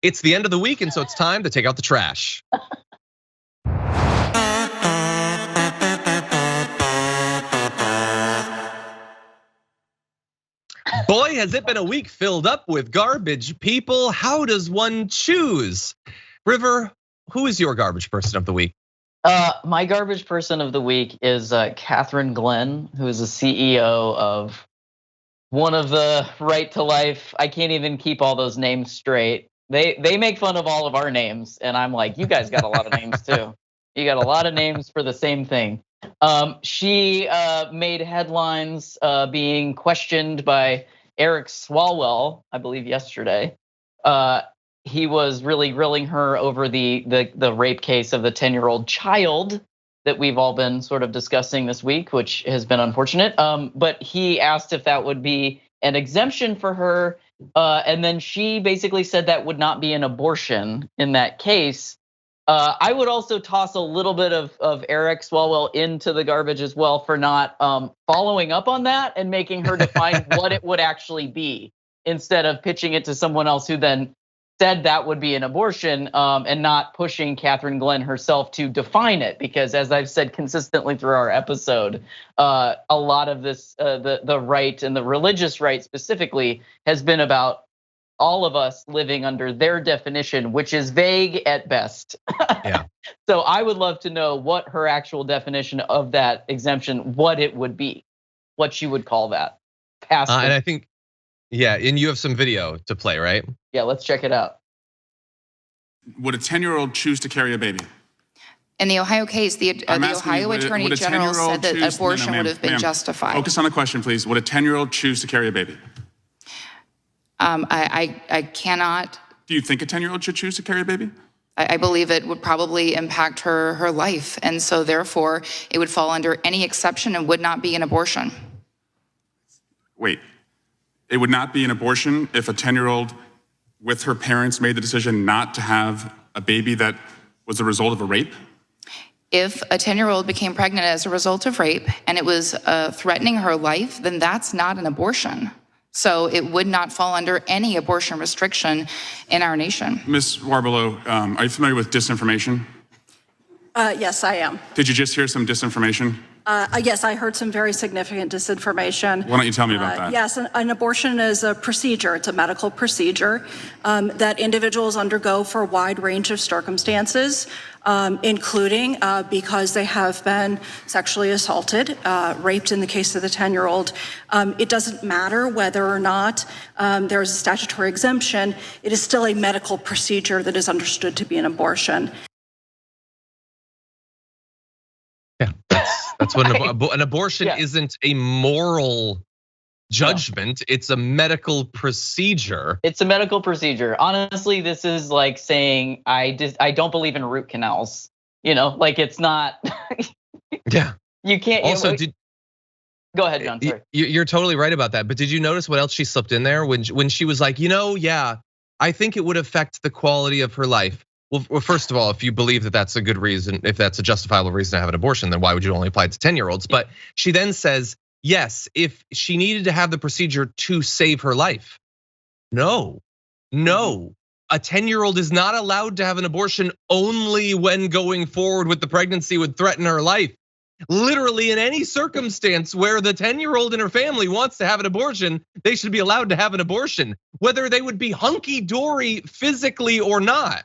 It's the end of the week, and so it's time to take out the trash. Boy, has it been a week filled up with garbage people. How does one choose? River, who is your garbage person of the week? My garbage person of the week is Catherine Glenn, who is the CEO of one of the Right to Life. I can't even keep all those names straight. They make fun of all of our names, and I'm like, you guys got a lot of names too. You got a lot of names for the same thing. She made headlines being questioned by Eric Swalwell, I believe yesterday. He was really grilling her over the rape case of the 10-year-old child that we've all been sort of discussing this week, which has been unfortunate. But he asked if that would be an exemption for her. And then she basically said that would not be an abortion in that case. I would also toss a little bit of Eric Swalwell into the garbage as well for not following up on that and making her define what it would actually be, instead of pitching it to someone else who then said that would be an abortion, and not pushing Catherine Glenn herself to define it. Because as I've said consistently through our episode, a lot of this, the right and the religious right specifically, has been about all of us living under their definition, which is vague at best. Yeah. So I would love to know what her actual definition of that exemption, what it would be, what she would call that. And I think, yeah, and you have some video to play, right? Yeah, let's check it out. Would a 10-year-old choose to carry a baby? In the Ohio case, the Ohio Attorney General said that abortion would have been justified. Focus on the question, please. Would a 10-year-old choose to carry a baby? I cannot. Do you think a 10-year-old should choose to carry a baby? I believe it would probably impact her life. And so therefore, it would fall under any exception and would not be an abortion. Wait, it would not be an abortion if a 10-year-old with her parents made the decision not to have a baby that was the result of a rape? If a 10-year-old became pregnant as a result of rape and it was threatening her life, then that's not an abortion. So it would not fall under any abortion restriction in our nation. Ms. Warbelow, are you familiar with disinformation? Yes, I am. Did you just hear some disinformation? Yes, I heard some very significant disinformation. Why don't you tell me about that? Yes, an abortion is a procedure. It's a medical procedure that individuals undergo for a wide range of circumstances, including because they have been sexually assaulted, raped in the case of the 10-year-old. It doesn't matter whether or not there's a statutory exemption. It is still a medical procedure that is understood to be an abortion. Yeah, that's what an abortion isn't a moral judgment. No. It's a medical procedure. It's a medical procedure. Honestly, this is like saying I don't believe in root canals. You know, like it's not. Yeah. You can't. Also, go ahead, John. Sorry. You're totally right about that. But did you notice what else she slipped in there when she was like, yeah, I think it would affect the quality of her life. Well, first of all, if you believe that that's a good reason, if that's a justifiable reason to have an abortion, then why would you only apply it to 10-year-olds? But she then says, yes, if she needed to have the procedure to save her life. No, a 10-year-old is not allowed to have an abortion only when going forward with the pregnancy would threaten her life. Literally in any circumstance where the 10-year-old and her family wants to have an abortion, they should be allowed to have an abortion, whether they would be hunky-dory physically or not.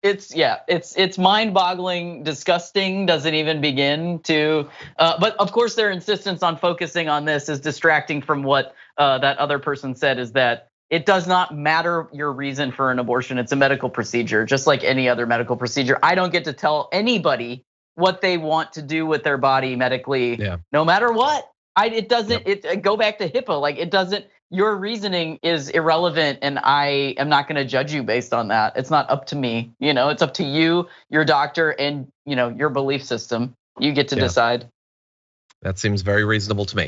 It's mind-boggling, disgusting, doesn't even begin to, but of course their insistence on focusing on this is distracting from what that other person said, is that it does not matter your reason for an abortion. It's a medical procedure, just like any other medical procedure. I don't get to tell anybody what they want to do with their body medically, no matter what. It doesn't, go back to HIPAA, like it doesn't, your reasoning is irrelevant, and I am not gonna judge you based on that. It's not up to me, it's up to you, your doctor, and your belief system. You get to decide. That seems very reasonable to me.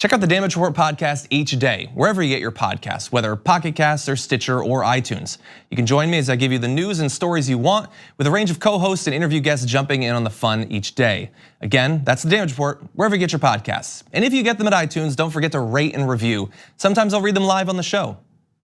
Check out the Damage Report podcast each day, wherever you get your podcasts, whether Pocket Casts or Stitcher or iTunes. You can join me as I give you the news and stories you want, with a range of co-hosts and interview guests jumping in on the fun each day. Again, that's the Damage Report, wherever you get your podcasts. And if you get them at iTunes, don't forget to rate and review. Sometimes I'll read them live on the show.